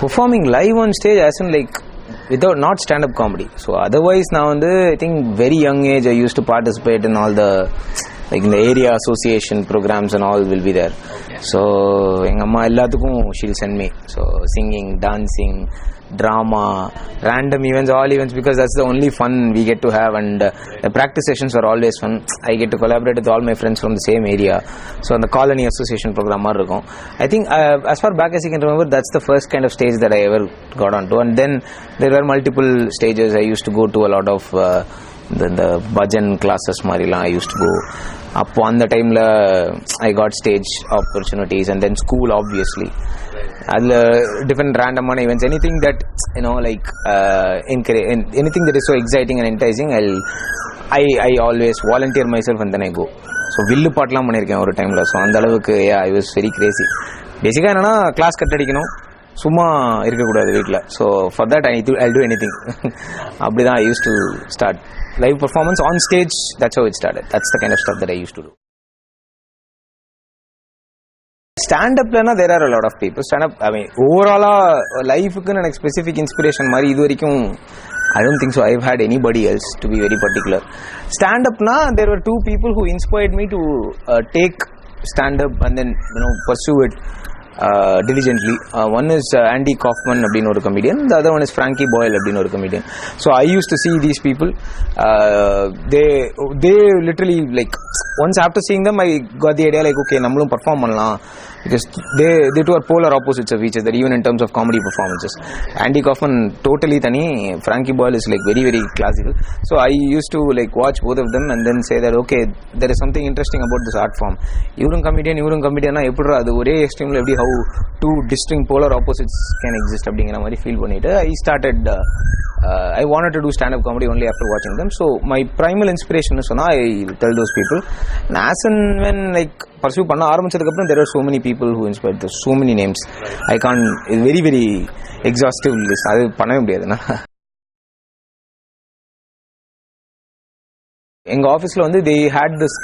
Performing live on stage as in like without not stand-up comedy. So otherwise now I think very young age I used to participate in all the like in the area association programs and all will be there. So enga amma elladhukum she'll send me. So singing, dancing, drama, random events, all events, because that's the only fun we get to have, and the practice sessions are always fun. I get to collaborate with all my friends from the same area. So on the colony association program irukum. I think as far back as I can remember, that's the first kind of stage that I ever got onto, and then there were multiple stages. I used to go to a lot of the bhajan classes marilam I used to go. Appo on the time la I got stage opportunities, and then school obviously. Different random events, anything that like anything that is so exciting and enticing, I always volunteer myself and then I go. So villu paatlam pannirken oru time la. So and alavukku yeah, I was very crazy. Basically enna class cut adikano, summa irukka koodadhu veetla. So for that I'll do anything. Apdi da I used to start live performance on stage. That's how it started. That's the kind of stuff that I used to do. Stand-up lana there are a lot of people. Stand-up, I mean, overall life ku na specific inspiration mari idu varaikum I don't think so I've had anybody else, to be very particular. Stand-up na there were two people who inspired me to take stand-up and then pursue it diligently. One is Andy Kaufman abdin oru comedian, the other one is Frankie Boyle abdin oru comedian. So I used to see these people, they literally like once after seeing them I got the idea like okay nammalum perform pannalam, because they two are polar opposites of each other even in terms of comedy performances. Andy Kaufman totally thani, Frankie Boyle is like very very classical. So I used to like watch both of them and then say that okay, there is something interesting about this art form. Ivrun comedian na epudra adu ore extreme la how two distinct polar opposites can exist abdingra mari feel pannite I started I wanted to do stand-up comedy only after watching them. So my primal inspiration is I tell those people, and as and when like pursue panna aarambichadukku appuram there are so many people who inspired, there's so many names I can't, it's very very exhaustive list, adu panave mudiyadhu na. Enga office la they had this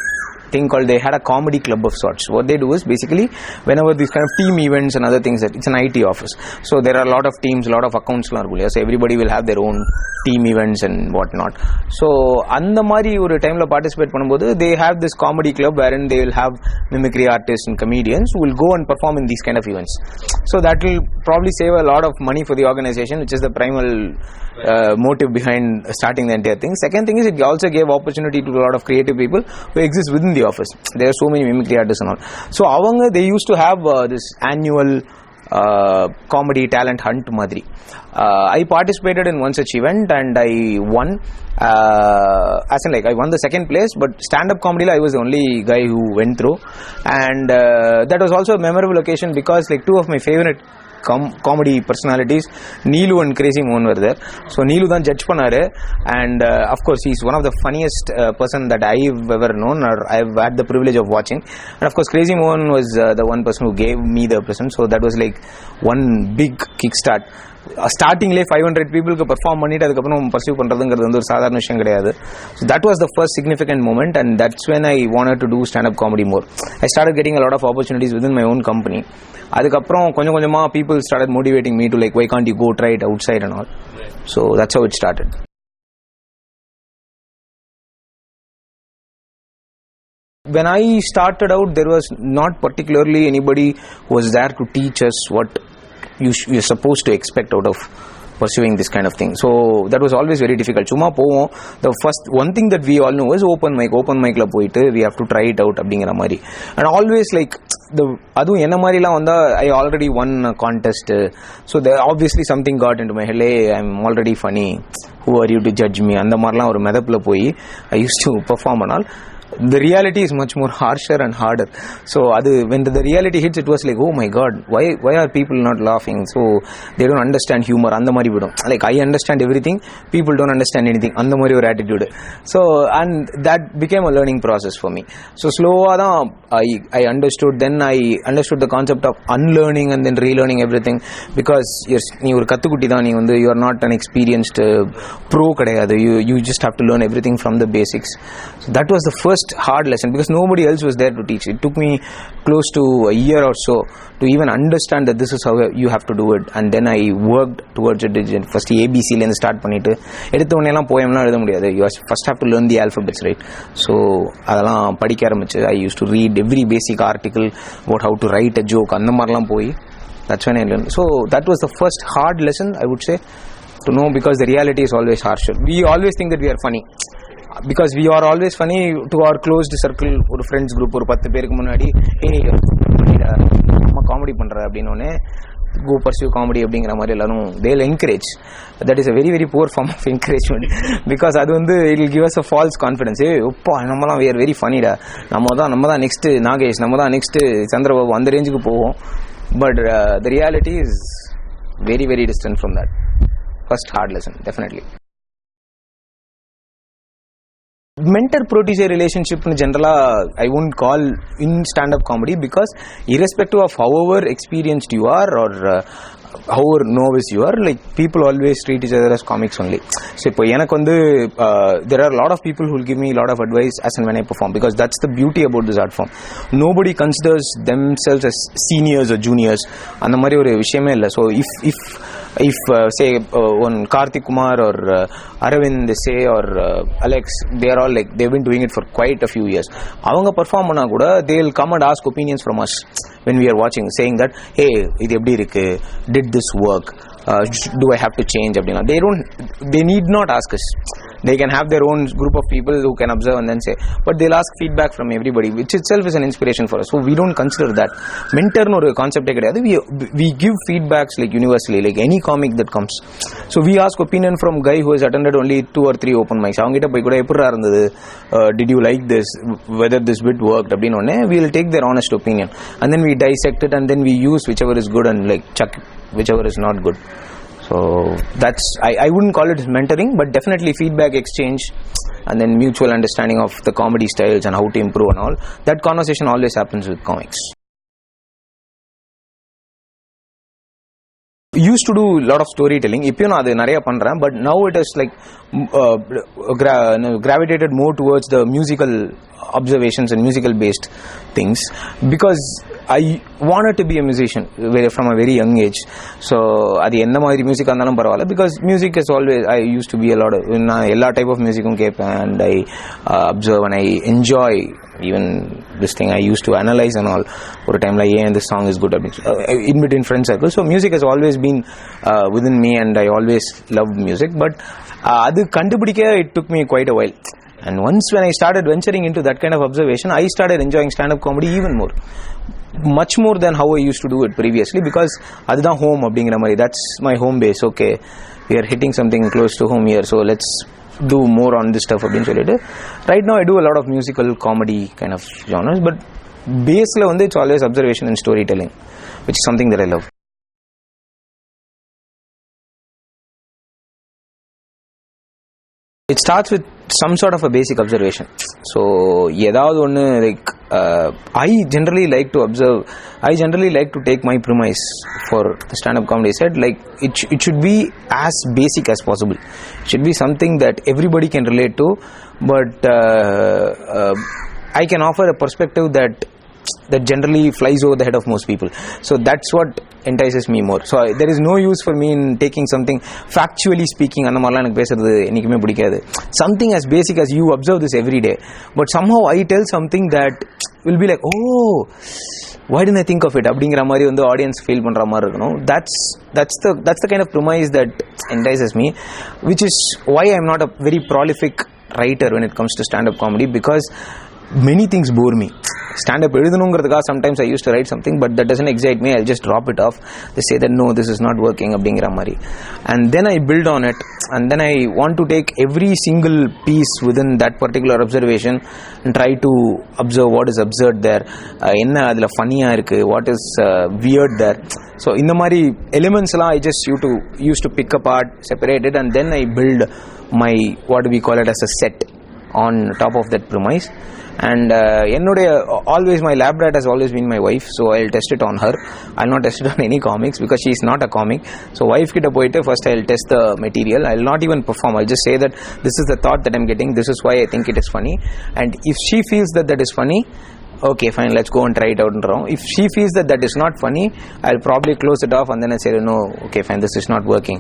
thing called, they had a comedy club of sorts. What they do is basically whenever these kind of team events and other things, that it's an IT office, so there are a lot of teams, a lot of accounts la irukku, so everybody will have their own team events and what not. So andha mari oru time la participate பண்ணும்போது they have this comedy club wherein they will have mimicry artists and comedians who will go and perform in these kind of events. So that will probably save a lot of money for the organization, which is the primal motive behind starting the entire thing. Second thing is it also gave opportunity to a lot of creative people who exist within the office. There are so many mimicry artists and all. So avanga they used to have this annual comedy talent hunt madri. I participated in one such event and I won, as in like I won the second place, but stand-up comedy I was the only guy who went through, and that was also a memorable occasion because like two of my favorite comedy personalities, Neelu and Crazy Mohan, were there. So Neelu dhan judge pannaru, and of course he's one of the funniest person that I've ever known or I've had the privilege of watching. And of course Crazy Mohan was the one person who gave me the present, so that was like one big kickstart. Starting like 500 people ku perform பண்ணிட்டு அதுக்கு அப்புறம் pursue பண்றதுங்கிறது வந்து ஒரு சாதாரண விஷயம் கிடையாது. So that was the first significant moment, and that's when I wanted to do stand up comedy more. I started getting a lot of opportunities within my own company. அதுக்கு அப்புறம் கொஞ்சம் கொஞ்சமா people started motivating me to like why can't you go try it outside and all. So that's how it started. When I started out, there was not particularly anybody who was there to teach us what you're supposed to expect out of pursuing this kind of thing. So that was always very difficult. Chuma povom, the first one thing that we all know is open mic la poitu we have to try it out abdingra mari, and always like the adu enna mari la vanda I already won a contest, so there obviously something got into my head, hey, I'm already funny, who are you to judge me, and the marla or medapla poi I used to perform and all. the reality is much more harsher and harder. So when the reality hits, it was like, oh my god, why are people not laughing? So they don't understand humor. And the mari vidum, like I understand everything, people don't understand anything. And the mari or attitude. So and that became a learning process for me. So slow I understood. Then I understood the concept of unlearning and then relearning everything, because you are kattukutti da, you are not an experienced pro kadayadu. You just have to learn everything from the basics. So that was the first hard lesson, because nobody else was there to teach. It took me close to a year or so to even understand that this is how you have to do it. And then I worked towards it. First ABC la start பண்ணிட்டு எடுத்தவனே எல்லாம் போயம்லாம் எழுத முடியாது. You first have to learn the alphabets, right? So அதெல்லாம் படிக்க ஆரம்பிச்சு. I used to read every basic article about how to write a joke. அந்த மாதிரிலாம் போய் that's when I learned. So that was the first hard lesson, I would say, to know, because the reality is always harsher. We always think that we are funny, because we are always funny to our closed circle, ஒரு friends group, ஒரு 10 பேருக்கு முன்னாடி நம்ம comedy பண்ற அப்படினோனே go pursue comedy அப்படிங்கற மாதிரி எல்லாரும் they'll encourage. That is a very very poor form of encouragement, because அது வந்து it will give us a false confidence. அப்பா நம்மலாம் we are very funny டா, நம்ம தான் next நாகேஷ், நம்ம தான் next சந்திரபாபு, அந்த ரேஞ்சுக்கு போவோம். But the reality is very very distant from that. First hard lesson, definitely. Mentor-protege relationship in general, I won't call in stand-up comedy, because irrespective of however experienced you are or however novice you are, like people always treat each other as comics only. So ipo enak vandu there are a lot of people who will give me a lot of advice as and when I perform, because that's the beauty about this art form. Nobody considers themselves as seniors or juniors, andha mari oru vishayame illa. So if say one Karthik Kumar or Aravind, they say, or Alex, they are all like, they've been doing it for quite a few years. Avanga perform panna kuda they'll come and ask opinions from us when we are watching, saying that, hey, idu eppadi irukku, did this work, do I have to change abdina. They need not ask us. They can have their own group of people who can observe and then say, but they'll ask feedback from everybody, which itself is an inspiration for us. So we don't consider that mentor no concept kediyadu. We give feedbacks like universally, like any comic that comes. So we ask opinion from guy who has attended only 2 or 3 open mics. Avangita poi kuda eppura irundhathu, did you like this, whether this bit worked abdinone, we will take their honest opinion and then we dissect it, and then we use whichever is good and like chuck whichever is not good. So that's, I wouldn't call it mentoring, but definitely feedback exchange and then mutual understanding of the comedy styles and how to improve and all. That conversation always happens with comics. Used to do a lot of storytelling. Ippiyum na adu nariya pandren, but now it is like gravitated more towards the musical observations and musical based things, because I wanted to be a musician from a very young age. So adu enna maadhiri music andalum paravala, because music is always, I used to be a lot of ella type of music kepen, and I observe and I enjoy even this thing. I used to analyze and all for a time, like, yeah, this song is good in between friend circles. So music has always been within me, and I always loved music, but adu kandupidikka it took me quite a while. And once when I started venturing into that kind of observation, I started enjoying stand-up comedy even more, much more than how I used to do it previously, because adha home abdingra mari, that's my home base. Okay, we are hitting something close to home here, so let's do more on this stuff abdin solittu. Right now I do a lot of musical comedy kind of genres, but base la vandu it's always observation and storytelling, which is something that I love. It starts with some sort of a basic observation. So edavadhu onnu, like I generally like to observe, I generally like to take my premise for the stand-up comedy set, like it should be as basic as possible. It should be something that everybody can relate to, but I can offer a perspective that generally flies over the head of most people. So that's what entices me more. So there is no use for me in taking something factually speaking, andha marla enak pesuradhu enikume pidikadhu. Something as basic as you observe this every day, but somehow I tell something that will be like, oh, why didn't I think of it abdingra mari vandu audience feel pandra mari irukano. That's the kind of premise that entices me, which is why I am not a very prolific writer when it comes to stand up comedy, because many things bore me. Stand up எழுதணும்ங்கிறதுக்காக sometimes I used to write something, but that doesn't excite me. I'll just drop it off. They say that no, this is not working abdingra mari, and then I build on it. and then I want to take every single piece within that particular observation and try to observe what is observed there, enna adula funny ah irukku, what is weird there. So in the mari elements la I just used to pick apart, separate it, and then I build my, what do we call it, as a set on top of that premise. And always my lab rat has always been my wife, so I'll test it on her. I'll not test it on any comics because she's not a comic. So wife kitta poite first I'll test the material. I'll not even perform, I'll just say that this is the thought that I'm getting, this is why I think it is funny, and if she feels that that is funny, okay fine, let's go and try it out and wrong. If she feels that that is not funny, I'll probably close it off and then I say no, okay fine, this is not working,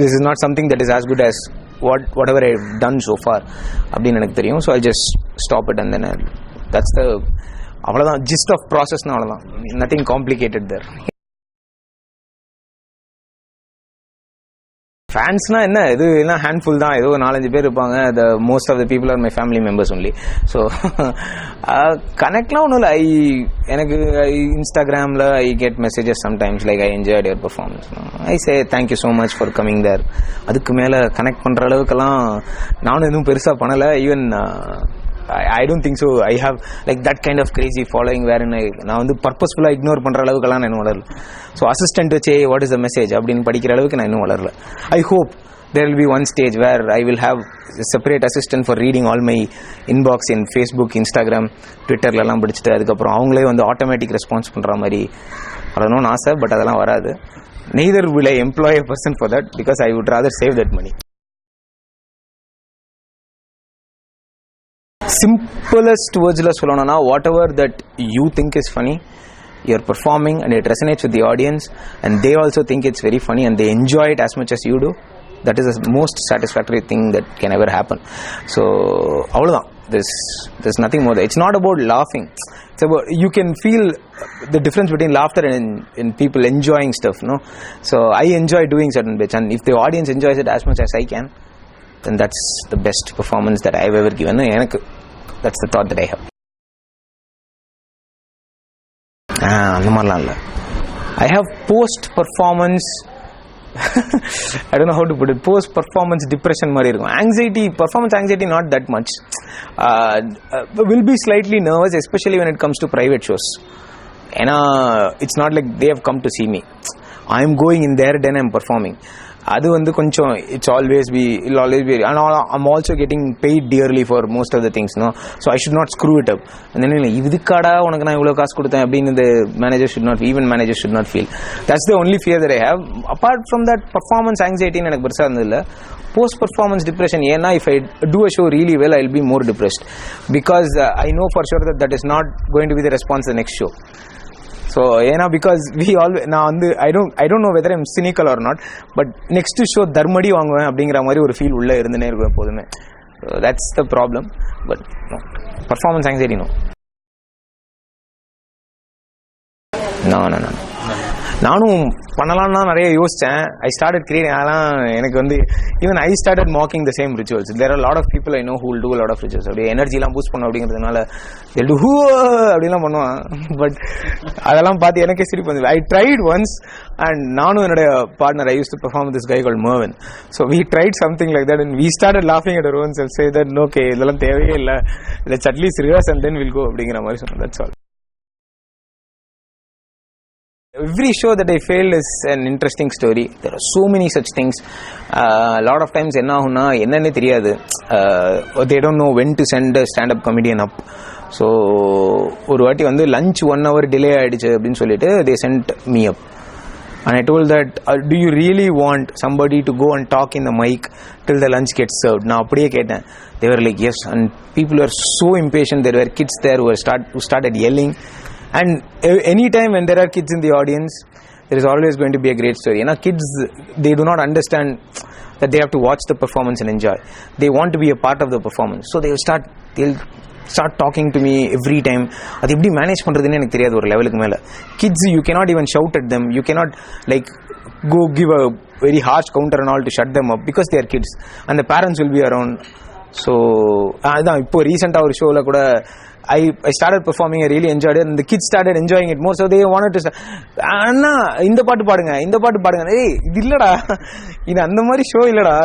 this is not something that is as good as whatever I've done so far அப்படினு எனக்கு தெரியும். So I'll just stop it and then that's the அவ்வளவுதான் gist of process. அவ்வளவுதான், nothing complicated there. ஃபேன்ஸ்னா என்ன, இது எல்லாம் handful தான், ஏதோ 4-5 பேர் இருப்பாங்க. Most of the people are my family members only. So கனெக்ட்லாம் ஒன்றும் இல்லை. எனக்கு இன்ஸ்டாகிராமில் I get messages sometimes like I enjoyed your performance, I say thank you so much for coming there. அதுக்கு மேலே கனெக்ட் பண்ணுற அளவுக்கெல்லாம் நானும் எதுவும் பெருசாக பண்ணலை. Even I don't think so. I have like that kind of crazy following wherein நான் வந்து பர்பஸ்ஃபுல்லா இக்னோர் பண்ற அளவுக்குலாம் நான் இன்னும் வளரல. ஸோ அசிஸ்டன்ட் வச்சே வாட் இஸ் த மெசேஜ் அப்படின்னு படிக்கிற அளவுக்கு நான் இன்னும் வளரல. I hope there will be one stage where I will have a separate assistant for reading all my inbox in Facebook, Instagram, Twitterல எல்லாம் படிச்சுட்டு அதுக்கப்புறம் அவங்களே வந்து ஆட்டோமேட்டிக் ரெஸ்பான்ஸ் பண்ற மாதிரி வரணும்னு ஆசை. பட் அதெல்லாம் வராது. Neither will I employ a person for that because I would rather save that money. Simplest words la solana, whatever that you think is funny, you're performing and it resonates with the audience and they also think it's very funny and they enjoy it as much as you do, that is the most satisfactory thing that can ever happen. So avladha, there's nothing more there. It's not about laughing, it's about, you can feel the difference between laughter and people enjoying stuff, no? So I enjoy doing certain bits and if the audience enjoys it as much as I can, then that's the best performance that I've ever given. That's the thought that I have. அந்த மாதிரிலாம் இல்லை. I have post-performance I don't know how to put it, post-performance depression மாதிரி இருக்கும். Anxiety, performance anxiety not that much. Will be slightly nervous, especially when it comes to private shows. ஏன்னா it's not like they have come to see me. I am going in there, then I am performing. அது வந்து கொஞ்சம் it'll always be and I'm also getting paid dearly for most of the things, no? So I should not screw it up. And then இதுக்காடா உனக்கு நான் இவ்வளவு காசு கொடுத்தேன் அப்படின்னு the manager should not feel. That's the only fear that I have. Apart from that, performance anxiety எனக்கு பெருசா இருந்ததில்ல. Post performance depression, ஏன்னா if I do a show really well, I'll be more depressed because I know for sure that is not going to be the response the next show. So because we always நான் வந்து I don't know whether I'm cynical or not, but next show தர்மடி வாங்குவேன் அப்படிங்கிற மாதிரி ஒரு feel உள்ள இருந்துனே இருக்கும் எப்போதுமே. So that's the problem. But no, performance anxiety no. நானும் பண்ணலாம்னா நிறைய யோசிச்சேன். I started creating, எனக்கு வந்து even I started mocking the same rituals. There are a lot of people I know who will do a lot of rituals. அப்படியே எனர்ஜிலாம் boost பண்ண அப்படிங்கிறதுனால they'll do அப்படிலாம் பண்ணுவான். பட் அதெல்லாம் பார்த்து எனக்கே சிரிப்பு வந்து. I tried once and நானும் என்னுடைய partner, I used to perform with this guy called Mervin. So we tried something like that and we started laughing at our own self, say that okay, இதெல்லாம் தேவையே இல்லை, let's at least rehearse and then we'll go அப்படிங்கிற மாதிரி சொன்னோம். That's all. Every show that I failed is an interesting story. There are so many such things. A lot of times என்ன ஆகும்னா என்னன்னே தெரியாது. They don't know when to send a stand-up comedian up. So ஒரு வாட்டி வந்து lunch 1 hour delay ஆயிடுச்சு அப்படின்னு சொல்லிட்டு they sent me up. And I told that, do you really want somebody to go and talk in the mic till the lunch gets served? நான் அப்படியே கேட்டேன். They were like yes, and people were so impatient. There were kids there who started yelling. And anytime when there are kids in the audience, there is always going to be a great story. You know, kids, they do not understand that they have to watch the performance and enjoy. They want to be a part of the performance. So they'll start talking to me every time. அது எப்படி manage பண்றதுன்னு எனக்கு தெரியாது ஒரு லெவலுக்கு மேல. Kids, you cannot even shout at them. You cannot like go give a very harsh counter and all to shut them up because they are kids and the parents will be around. So அதான் இப்போ ரீசெண்டா ஒரு ஷோல கூட I started performing. I really enjoyed it, and the kids started enjoying it more. So they wanted to say, "Anna, இந்த பாட்டு பாடுங்க." Hey, இது இல்லடா, இது அந்த மாதிரி ஷோ இல்லடா.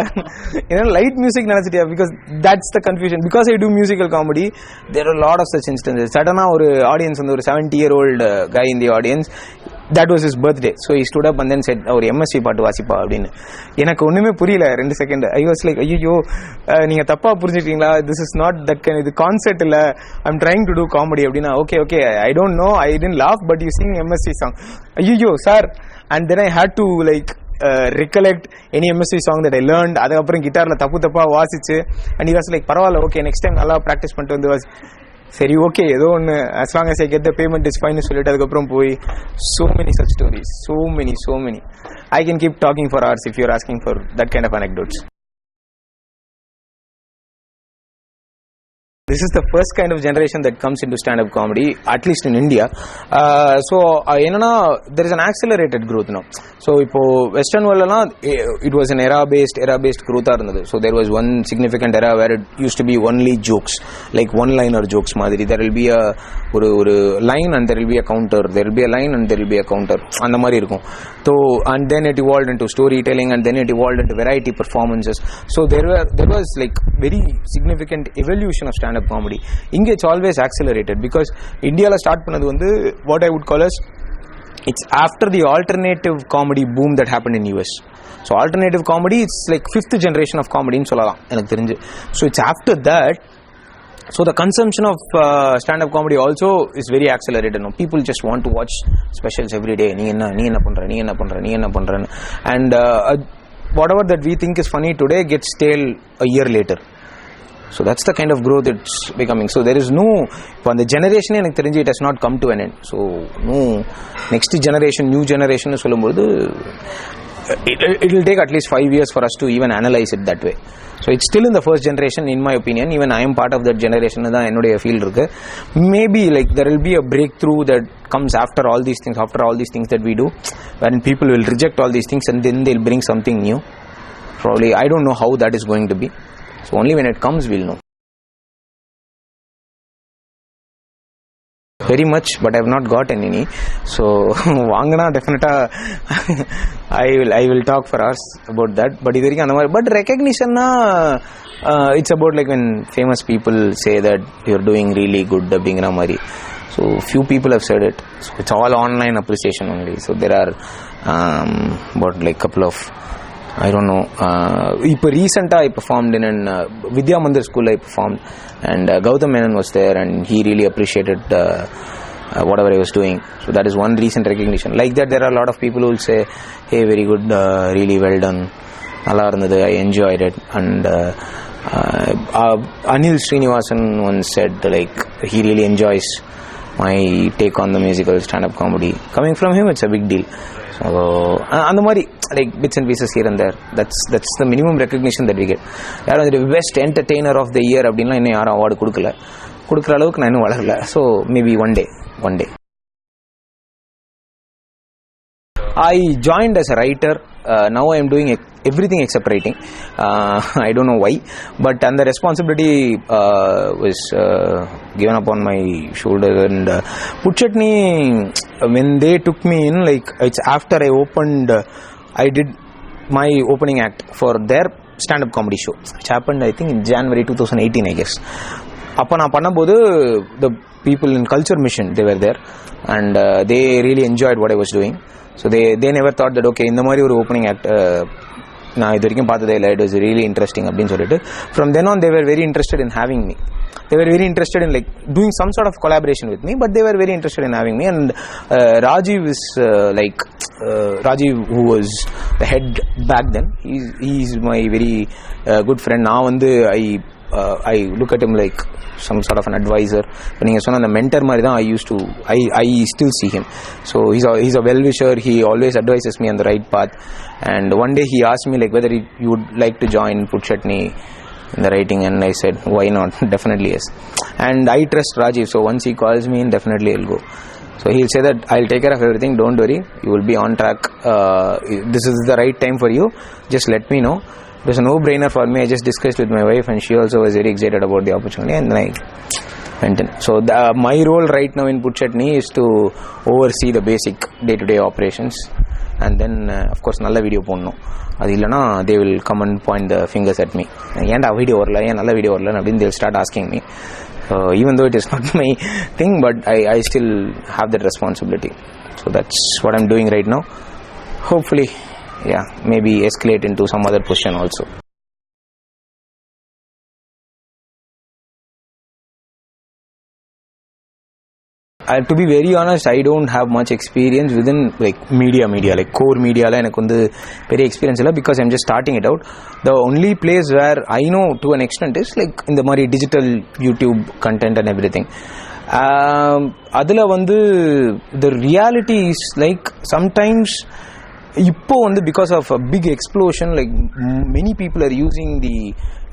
Light music நினைச்சிட்டியா? Because that's the confusion. Because I do musical comedy, there are a lot of such instances. Suddenly, ஒரு audience வந்து ஒரு 70-year-old guy in the audience. That was his birthday. So he stood up and then said, ஒரு MSC பாட்டு வாசிப்பா அப்படின்னு. எனக்கு ஒண்ணுமே புரியல 2 second. I was like, ஐயோ நீங்க தப்பா புரிஞ்சுட்டீங்களா, this is not that kind, இது கான்செப்ட் இல்ல, I'm trying to do comedy அப்படின்னா. Okay, I don't know, I didn't laugh, but you sing MSC song. ஐயோ sir. And then I had to like recollect any MSC song that I learned. அதுக்கப்புறம் கிட்டார்ல தப்பா வாசிச்சு, and he was like, பரவாயில்ல, okay, next time நல்லா practice பண்ணிட்டு வந்து சரி okay ஏதோ ஒன்று, as long as I get the payment is fine சொல்லிட்டு அதுக்கப்புறம் போய் so many such stories, so many. I can keep talking for hours if you're asking for that kind of anecdotes. This is the first kind of generation that comes into stand-up comedy, at least in India. So there is an accelerated growth now. So ipo Western world la it was an era-based growth irundhathu. So there was one significant era where it used to be only jokes, like one-liner jokes madiri. There will be a line and there will be a counter. There will be a line and there will be a counter. And mari irukum. So and then it evolved into storytelling, and then it evolved into variety performances. So there was like very significant evolution of stand-up comedy. Inge it's always accelerated because India la start pannadhu vandu what I would call as, it's after the alternative comedy boom that happened in US. So alternative comedy, it's like 5th generation of comedy nu sollalam enakku therinju. So it's after that. So the consumption of stand-up comedy also is very accelerated now. People just want to watch specials every day. Nee enna pandra, and whatever that we think is funny today gets stale a year later. So that's the kind of growth it's becoming. So there is no, for the generation enakku therinji it has not come to an end. So no next generation, new generation nu solumbodhu it will take at least 5 years for us to even analyze it that way. So it's still in the first generation in my opinion. Even I am part of that generation da ennoda feel irukku. Maybe like there will be a breakthrough that comes after all these things that we do, when people will reject all these things and then they'll bring something new. Probably I don't know how that is going to be. So only when it comes we'll know. Very much, but I have not gotten any. So vaangana definitely I will talk for hours about that. But idarikku andha mari, but recognition na it's about like when famous people say that you're doing really good abingra mari. So few people have said it. So it's all online appreciation only. So there are about like couple of, I don't know, இப்போ recently I performed in an Vidya Mandir school. I performed, and Gautam Menon was there, and he really appreciated whatever I was doing. So that is one recent recognition. Like that, there are a lot of people who will say, hey, very good, really well done, nalla irundhathu, I enjoyed it. And Anil Srinivasan once said like he really enjoys my take on the musical stand-up comedy. Coming from him, it's a big deal. So அந்த மாதிரி like bits and pieces here and there, that's the minimum recognition that we get. யாரும் the best entertainer of the year அப்படின்லாம் இன்னும் யாரும் award கொடுக்குற அளவுக்கு நான் இன்னும் வளரல. So maybe one day I joined as a writer. Now I am doing everything except writing. I don't know why, but and the responsibility was given upon my shoulder. And CHUTNEY, when they took me in, like it's after I did my opening act for their stand-up comedy show, which happened I think in January 2018, I guess. அப்போ நான் பண்ணும்போது the people in Culture Mission, they were there, and they really enjoyed what I was doing. So they never thought that okay, இந்த மாதிரி ஒரு opening act நான் இது வரைக்கும் பார்த்ததே இல்லை, it was really interesting அப்படின்னு சொல்லிட்டு from then on they were very interested in having me. They were very interested in like doing some sort of collaboration with me, but they were very interested in having me. And Rajiv is Rajiv, who was the head back then, he's my very good friend. Now வந்து I look at him like some sort of an advisor. When நீங்க சொன்ன அந்த mentor மாதிரி தான் I still see him. So he's a well wisher. He always advises me on the right path. And one day he asked me like whether you would like to join CHUTNEY in the writing, and I said why not. Definitely yes. And I trust Rajiv, so once he calls me in, definitely I'll go. So he'll say that I'll take care of everything, don't worry, you will be on track, this is the right time for you, just let me know. It was a no-brainer for me. I just discussed with my wife, and she also was very excited about the opportunity. And maintain. So my role right now in Chutney is to oversee the basic day-to-day operations, and then of course நல்ல video போடணும். அது இல்லைனா they will come and point the fingers at me. ஏன்டா video வரல, ஏன் நல்ல video வரல அப்படின்னு they'll start asking me. Even though it is not my thing, but I still have that responsibility. So that's what I'm doing right now. Hopefully, yeah, maybe escalate into some other position also. To be very honest, I don't have much experience within like media like core media la enak vandu very experience illa, because I'm just starting it out. The only place where I know to an extent is like in the mari digital YouTube content and everything. Adula vandu the reality is like sometimes இப்போ வந்து because of a big explosion, like many people are using the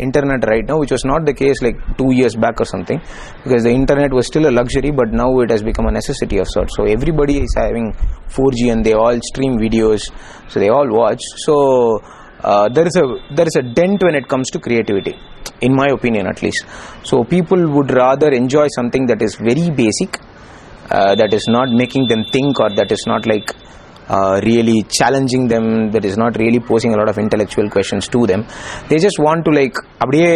internet right now, which was not the case like 2 years back or something, because the internet was still a luxury, but now it has become a necessity of sorts. So everybody is having 4G and they all stream videos, so they all watch. So there is a dent when it comes to creativity, in my opinion at least. So people would rather enjoy something that is very basic, that is not making them think, or that is not like really challenging them, that is not really posing a lot of intellectual questions to them. They just want to like அப்படியே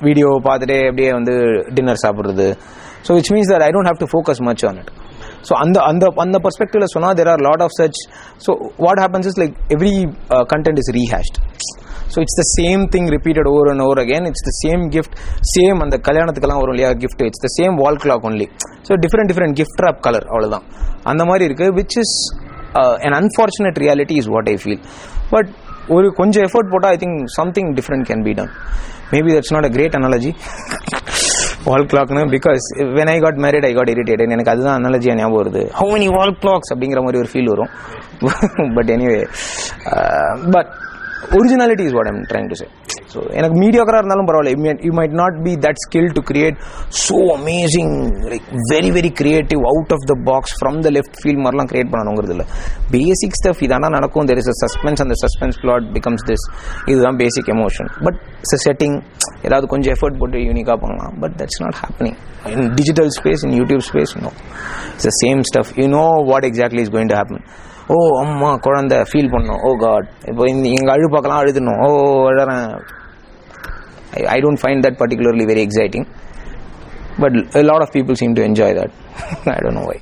video பார்த்துட்டே அப்படியே வந்து dinner சாப்பிடுறது. So which means that I don't have to focus much on it. So அந்த perspective சொன்னா there are a lot of such. So what happens is like every content is rehashed. So it's the same thing repeated over and over again. It's the same gift, same அந்த கல்யாணத்துக்கெல்லாம் வரும் இல்லையா gift, it's the same wall clock only. So different gift wrap color, அவ்வளவுதான் அந்த மாதிரி இருக்கு, which is an unfortunate reality is what I feel. But ஒரு கொஞ்சம் effort போட்டா I think something different can be done. Maybe that's not a great analogy wall clock னு, because when I got married I got irritated. எனக்கு அதுதான் analogy ஞாபகம் வருது, how many wall clocks அப்படிங்கிற மாதிரி ஒரு ஃபீல் வரும். But anyway, but originality is what I'm trying to say. So எனக்கு மீடியாக்கரா இருந்தாலும் பரவாயில்ல, you might not be that skilled to create so amazing, like very creative, out of the box, from the left field மாதிரிலாம் create பண்ணணுங்கிறது இல்லை. பேசிக் stuff இதானா நடக்கும். there is a suspense, and the suspense plot becomes this. இதுதான் basic emotion. But it's a setting, ஏதாவது கொஞ்சம் effort போட்டு யூனிக்காக பண்ணலாம். But that's not happening in digital space, in YouTube space. No, it's the same stuff. You know what exactly is going to happen. ஓ அம்மா குழந்தை feel பண்ணோம், ஓ God இப்போ எங்கள் அழு பார்க்கலாம் அழுதுணும், ஓ அழறேன். I don't find that particularly very exciting, but a lot of people seem to enjoy that. I don't know why.